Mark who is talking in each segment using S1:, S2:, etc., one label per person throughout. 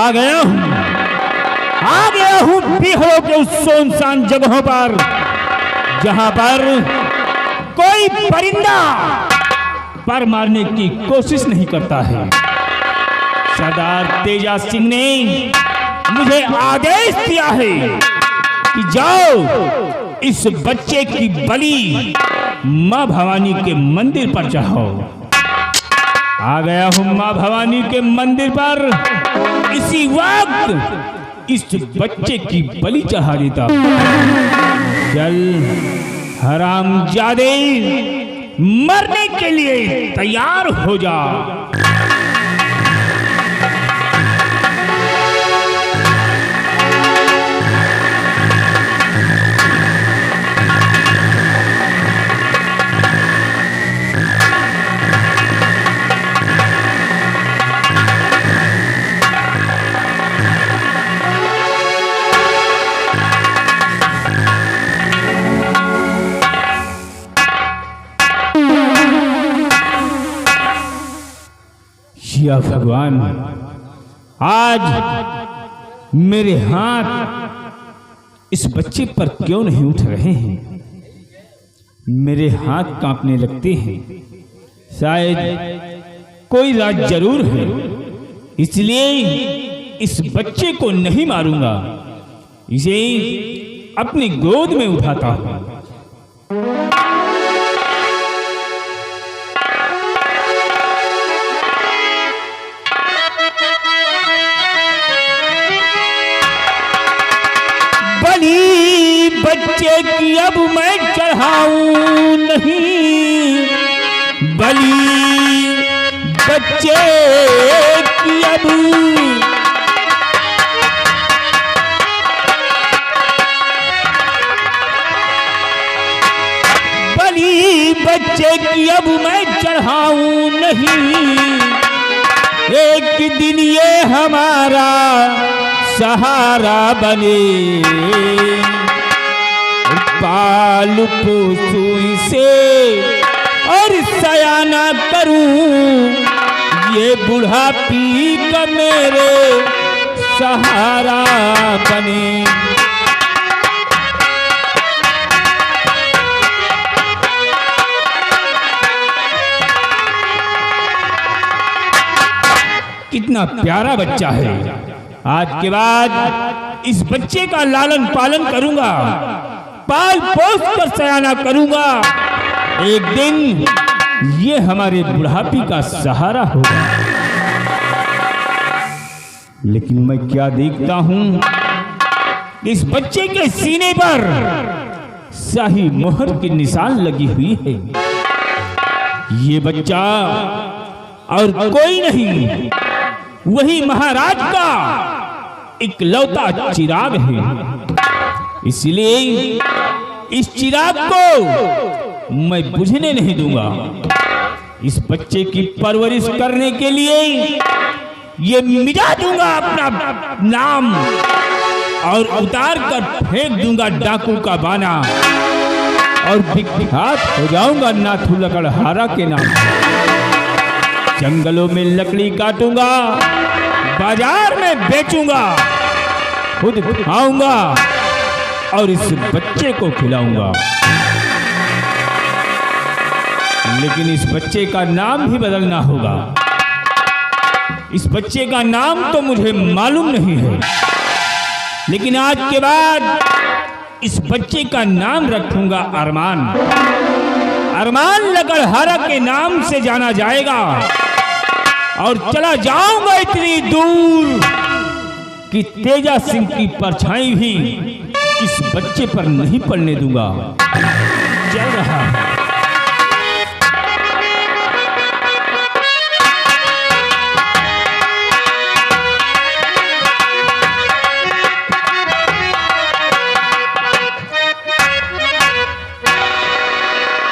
S1: आ गया हूं बिहारों के उस सुनसान जगहों पर जहां पर कोई परिंदा पर मारने की कोशिश नहीं करता है। सरदार तेजा सिंह ने मुझे आदेश दिया है कि जाओ इस बच्चे की बलि मां भवानी के मंदिर पर चढ़ाओ। आ गया हूं मां भवानी के मंदिर पर। इसी वक्त इस बच्चे की बलि चढ़ा देता। चल हरामजादे, मरने के लिए तैयार हो जा। या भगवान, आज मेरे हाथ इस बच्चे पर क्यों नहीं उठ रहे हैं? मेरे हाथ कांपने लगते हैं। शायद कोई राज जरूर है, इसलिए इस बच्चे को नहीं मारूंगा, इसे अपनी गोद में उठाता हूं। बच्चे की अब मैं चढ़ाऊं नहीं, बलि बच्चे की अब बलि बच्चे की अब मैं चढ़ाऊं नहीं। एक दिन ये हमारा सहारा बने, पाल पोसू इसे और सयाना करूं, ये बुढ़ापी का मेरे सहारा बने। कितना प्यारा बच्चा है। आज के बाद इस बच्चे का लालन पालन करूंगा, पाल पोस कर सयाना करूंगा। एक दिन ये हमारे बुढ़ापी का सहारा होगा। लेकिन मैं क्या देखता हूं, इस बच्चे के सीने पर शाही मोहर की निशान लगी हुई है। ये बच्चा और कोई नहीं, वही महाराज का इकलौता चिराग है। इसलिए इस चिराग को मैं बुझने नहीं दूंगा। इस बच्चे की परवरिश करने के लिए ये मिटा दूंगा अपना नाम और उतार कर फेंक दूंगा डाकू का बाना और विख्यात हो जाऊंगा नाथू लकड़हारा के नाम। जंगलों में लकड़ी काटूंगा, बाजार में बेचूंगा, खुद खाऊंगा और इस बच्चे को खिलाऊंगा। लेकिन इस बच्चे का नाम भी बदलना होगा। इस बच्चे का नाम तो मुझे मालूम नहीं है, लेकिन आज के बाद इस बच्चे का नाम रखूंगा अरमान। अरमान लकड़हारा के नाम से जाना जाएगा और चला जाऊंगा इतनी दूर कि तेजा सिंह की परछाई भी इस बच्चे पर नहीं पड़ने दूंगा। चल रहा है।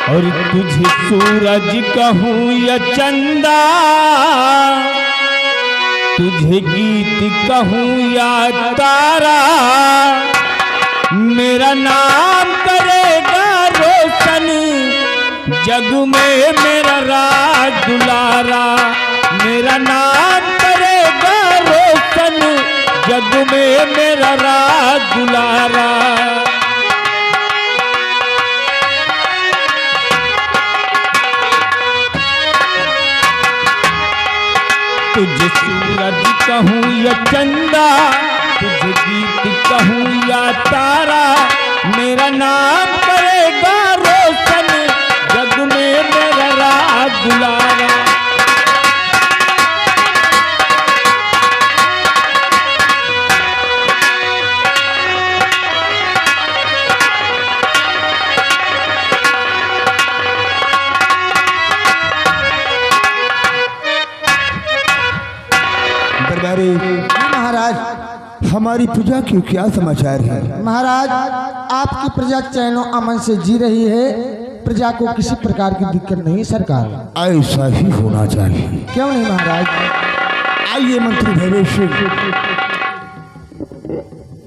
S1: और तुझे सूरज कहूँ या चंदा, तुझे गीत कहूँ या तारा, मेरा नाम करेगा रोशन जग में मेरा राज दुलारा। मेरा नाम करेगा रोशन तुझे सूरज कहूँ या चंदा, तुझे गीत कहूँ या तारा, मेरा नाम करेगा रोशन जग में मेरा राज दुलारा।
S2: महाराज, हमारी प्रजा के क्या समाचार है?
S3: महाराज, आपकी प्रजा चैन और अमन से जी रही है, प्रजा को किसी प्रकार की दिक्कत नहीं सरकार।
S2: ऐसा ही होना चाहिए।
S3: क्यों नहीं महाराज?
S2: आइए मंत्री भैरव सिंह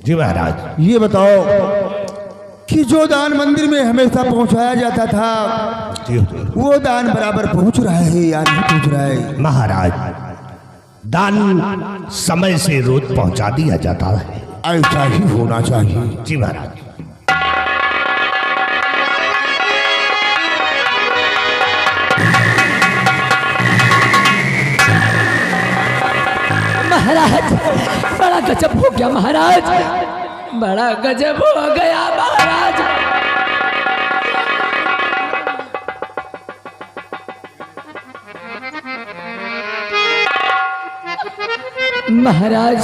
S4: जी महाराज।
S2: ये बताओ कि जो दान मंदिर में हमेशा पहुंचाया जाता था वो दान बराबर पहुंच रहा है या नहीं पहुंच रहा है?
S4: महाराज, दान समय से रोज पहुंचा दिया जाता है।
S2: ऐसा ही होना चाहिए।
S4: जी महाराज।
S5: महाराज, बड़ा गजब हो गया महाराज, बड़ा गजब हो गया महाराज। महाराज,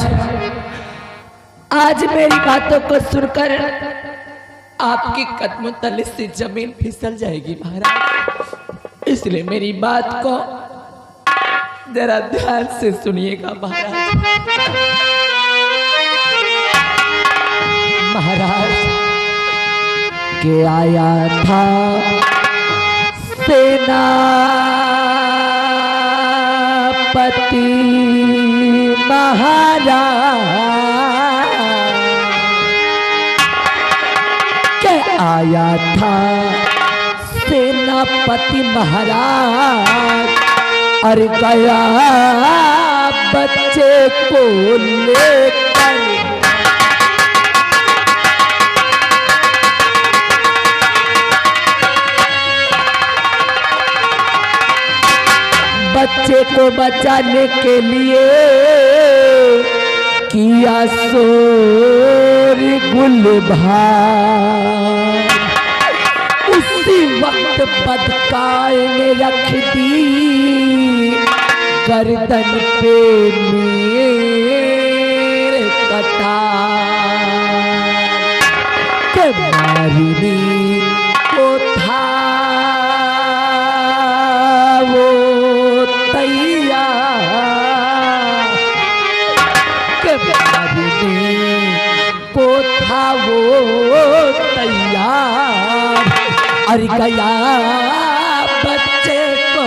S5: आज मेरी बातों को सुनकर आपके कदमों तले से जमीन फिसल जाएगी महाराज, इसलिए मेरी बात को जरा ध्यान से सुनिएगा महाराज। महाराज के आया था सेनापति महाराज, के आया था सेनापति महाराज, और गया बच्चे को लेकर, बच्चे को बचाने के लिए किया शोर गुलभार। उसी वक्त बदकाय ने रख दी गर्दन पे मेरे कटार, के मारने को था वो तैयार, के मारने को था वो तैयार, और गया बच्चे को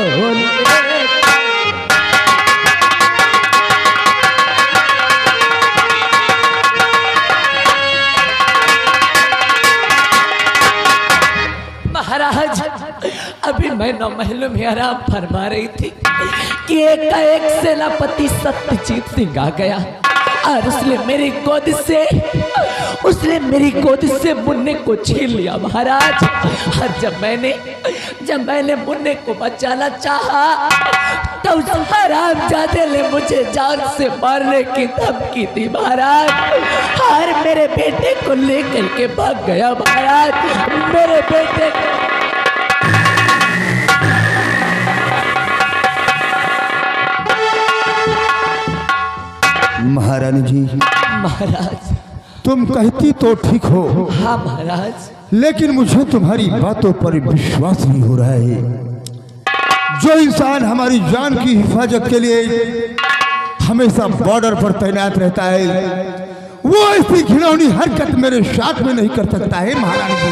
S5: महाराज। अभी मैं 9 महलों में आराम फरमा रही थी कि एक सेनापति सत्यजीत सिंह आ गया, और उसने मेरी गोद से मुन्ने को छीन लिया महाराज। और जब मैंने मुन्ने को बचाना चाहा तो उस हरामजादे ने मुझे जान से मारने की धमकी दी महाराज, और मेरे बेटे को लेकर के भाग गया महाराज। मेरे बेटे को
S2: महारानी जी।
S5: महाराज,
S2: तुम कहती तो ठीक हो।
S5: हाँ महाराज।
S2: लेकिन मुझे तुम्हारी बातों पर विश्वास नहीं हो रहा है। जो इंसान हमारी जान की हिफाजत के लिए हमेशा बॉर्डर पर तैनात रहता है वो ऐसी घिनौनी हरकत मेरे साथ में नहीं कर सकता है महारानी जी।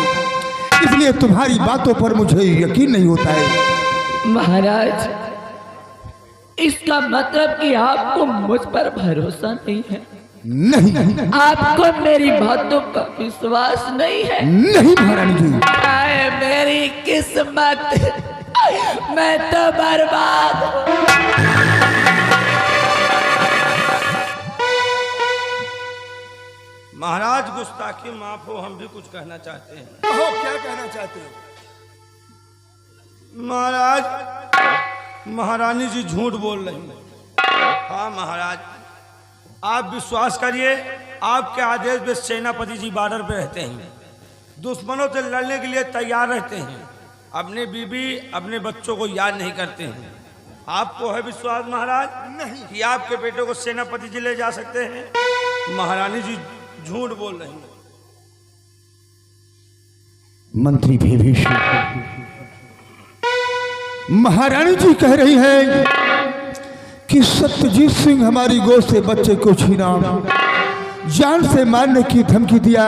S2: इसलिए तुम्हारी बातों पर मुझे यकीन नहीं होता है।
S5: महाराज, इसका मतलब कि आपको मुझ पर भरोसा नहीं है?
S2: नहीं।
S5: आपको मेरी बातों का विश्वास नहीं है?
S2: नहीं महारानी जी।
S5: आए मेरी किस्मत, मैं तो बर्बाद।
S6: महाराज, गुस्ताखी माफ हो, हम भी कुछ कहना चाहते हैं।
S2: कहो, क्या कहना चाहते हो?
S6: महाराज, महारानी जी झूठ बोल रही हैं। हाँ महाराज, आप विश्वास करिए, आपके आदेश पे सेनापति जी बॉर्डर पे रहते हैं, दुश्मनों से लड़ने के लिए तैयार रहते हैं, अपने बीबी अपने बच्चों को याद नहीं करते हैं। आपको है विश्वास महाराज नहीं कि आपके बेटे को सेनापति जी ले जा सकते हैं? महारानी जी झूठ बोल रही हैं।
S2: मंत्री विभीषण, महारानी जी कह रही है कि सत्यजीत सिंह हमारी गोद से बच्चे को छीना, जान से मारने की धमकी दिया।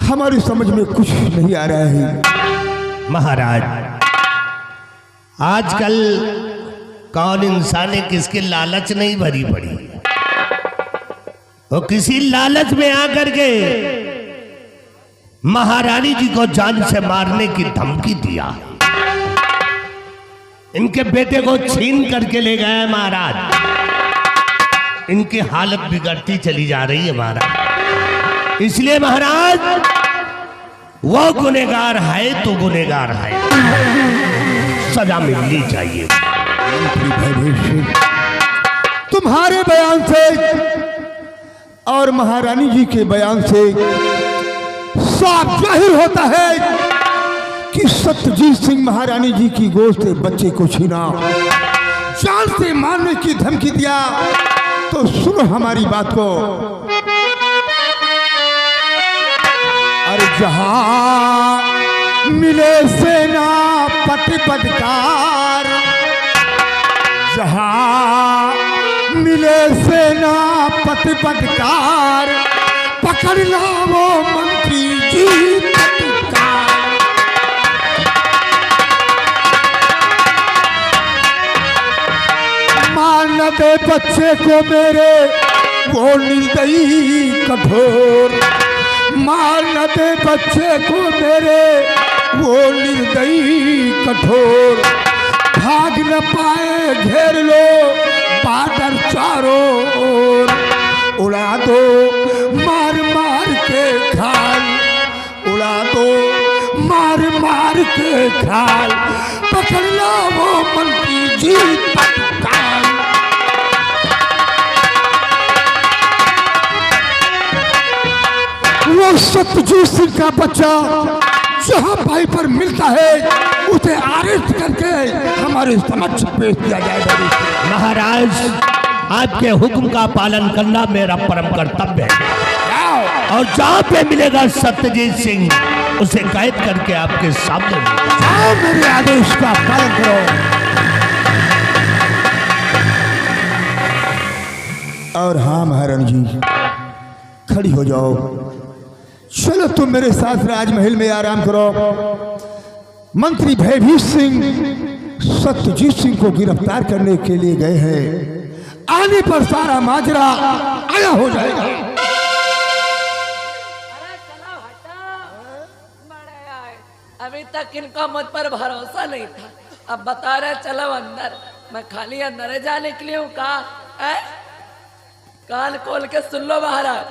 S2: हमारी समझ में कुछ नहीं आ रहा है।
S4: महाराज, आजकल कौन इंसान किसके लालच नहीं भरी पड़ी, वो किसी लालच में आकर के महारानी जी को जान से मारने की धमकी दिया। इनके बेटे को छीन करके ले गया महाराज। इनकी हालत बिगड़ती चली जा रही है महाराज। इसलिए महाराज, वो गुनहगार है तो गुनहगार है, सजा मिलनी चाहिए।
S2: तुम्हारे बयान से और महारानी जी के बयान से साफ जाहिर होता है कि सत्यजीत सिंह महारानी जी की गोद से बच्चे को छीना, जान से मारने की धमकी दिया। तो सुनो हमारी बात को। अरे जहां मिले सेना पटपटकार, जहां मिले सेना पटपटकार, पकड़ ला वो मंत्री जी पटकार। मार न दे बच्चे को मेरे वो निर्दयी कठोर, मार न दे बच्चे को मेरे वो निर्दयी कठोर। भाग न पाए घेर लो बादर चारों ओर, उड़ा दो मार मार के खाल, उड़ा दो मार मार के खाल, पकड़ लो वो मंत्री जी पटकार। वो सत्यजीत सिंह का बच्चा जहां भाई पर मिलता है उसे अरेस्ट करके हमारे समक्ष पेश किया जाएगा।
S4: महाराज, आपके हुक्म का पालन करना मेरा परम कर्तव्य है, और जहां पे मिलेगा सत्यजीत सिंह, उसे कैद करके आपके सामने
S2: आओ, मेरे आदेश का पालन करो। और हाँ महारानी जी, खड़ी हो जाओ। चलो तुम मेरे साथ राजमहल में आराम करो। मंत्री भयभीत सिंह सत्यजीत सिंह को गिरफ्तार करने के लिए गए हैं। आने पर सारा माजरा आया हो जाएगा।
S5: अभी तक इनका मुझ पर भरोसा नहीं था, अब बता रहे चलो अंदर। मैं खाली अंदर जाने के लिए हूँ। कहा कान खोल के सुन लो महाराज,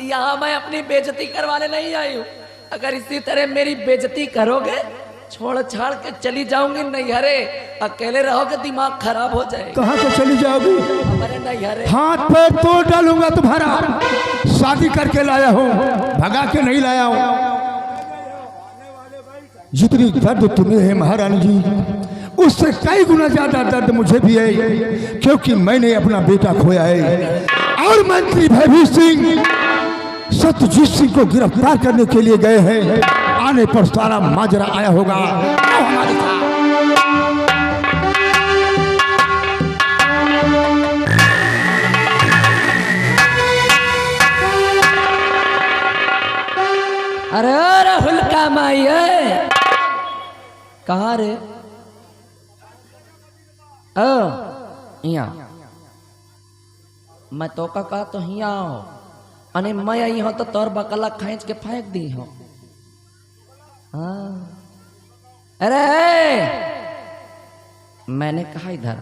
S5: यहाँ मैं अपनी बेइज्जती करवाने नहीं आई हूँ। अगर इसी तरह मेरी बेइज्जती करोगे, छोड़ छाड़ के चली जाऊंगी नैहरे। अकेले रहोगे दिमाग खराब हो जाएगा।
S2: कहाँ को चली जाओगी?
S5: हमारे नैहरे।
S2: हाथ पे तोड़ डालूंगा तुम्हारा। शादी करके लाया हूँ, भगा के नहीं लाया हूँ। जितनी दर्द तुम्हें है महारानी जी, उससे कई गुना ज्यादा दर्द मुझे भी है, क्योंकि मैंने अपना बेटा खोया है। और मंत्री भयभीत सिंह सत्यजीत सिंह को गिरफ्तार करने के लिए गए हैं। आने पर सारा माजरा आया होगा।
S5: अरे राहुल का माई है, कहाँ रे? यहाँ मैं तो का कहा तो हिया हो, अने मैं आई हो तो तोर बकला खींच के फेंक दी हो। हाँ, अरे मैंने कहा इधर,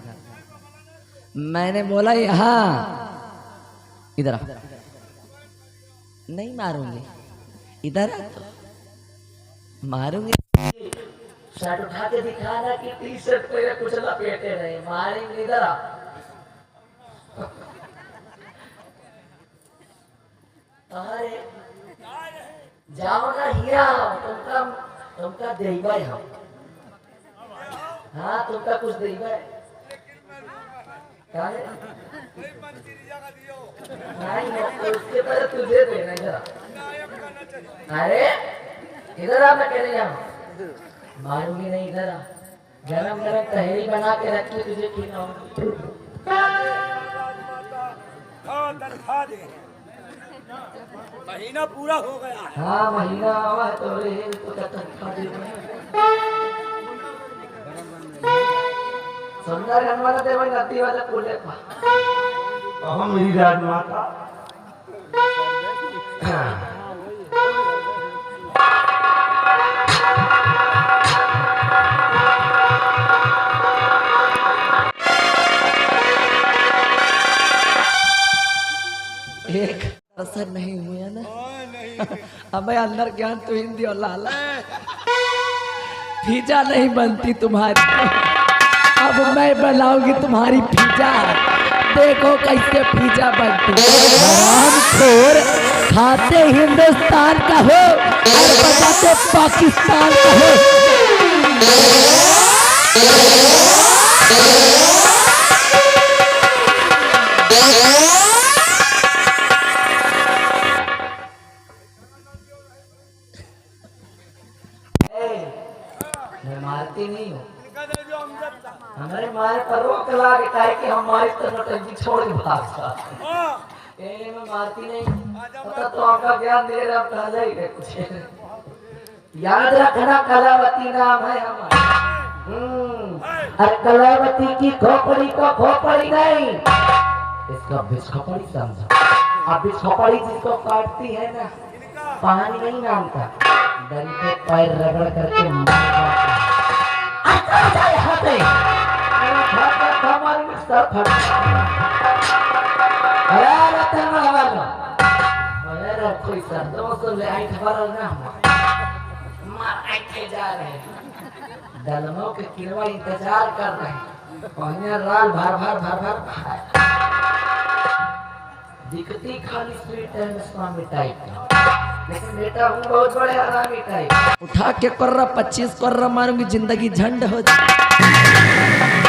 S5: मैंने बोला यहाँ इधर। नहीं मारूंगी, इधर मारूंगी। शर्ट उठा के दिखाना कि टी शर्ट पे कुछ लपेटे रहे, मारेंगे इधर। अरे जाओ ना हिया तुमका देइबा हम। हाँ तुमका कुछ देइबा नहीं तो उसके पहले तुझे देना जरा। अरे इधर आ, मैं कह रही हूँ मारूंगी नहीं, इधर आ। गरम गरम तहरी बना के रखी तुझे खिलाऊंगी।
S6: तनख्वाह दे, महीना पूरा हो गया।
S5: हाँ महीना आवा है तो रे तो तनख्वाह दे। सुंदर गंगा दे भाई नदी वाले पुले पर
S6: हम ही राजमाता।
S5: एक असर नहीं हुआ ना। हमें अंदर ज्ञान तो हिंदी और लाला फीजा नहीं बनती तुम्हारी, अब मैं बनाऊंगी तुम्हारी फीजा। देखो कैसे फीजा बनती है। हरामखोर, खाते हिंदुस्तान का हो और बताते पाकिस्तान का हो। मैं मारती नहीं हूँ, हमारे मारे पर रोक ला के कहे कि हमारी तरफ छोड़ के भाग जाते। मैं मारती नहीं, पता तो आपका ज्ञान दे रहा पहले ही है कुछ। याद रखना कलावती नाम है हमारा। अरे कलावती की खोपड़ी को खोपड़ी नहीं, इसका बिस्खोपड़ी समझो। अब बिस्खोपड़ी जिसको काटती है ना, पानी नहीं मांगता, दरी पे पैर रगड़ करके मार जाते। हमारी सर फट अरे कोई सर दोस्तों ले आई खबर ना मार आए जा रहे हैं। दलमों के किरवा इंतजार कर रहे हैं। पहले राल भर भर भर भर दिखती खाली स्वीट है स्वामी टाइप का, लेकिन बेटा हूँ बहुत बड़े हरामी टाइप। उठा के कर्रा 25 कर्रा मारूंगी, जिंदगी झंड हो जाए।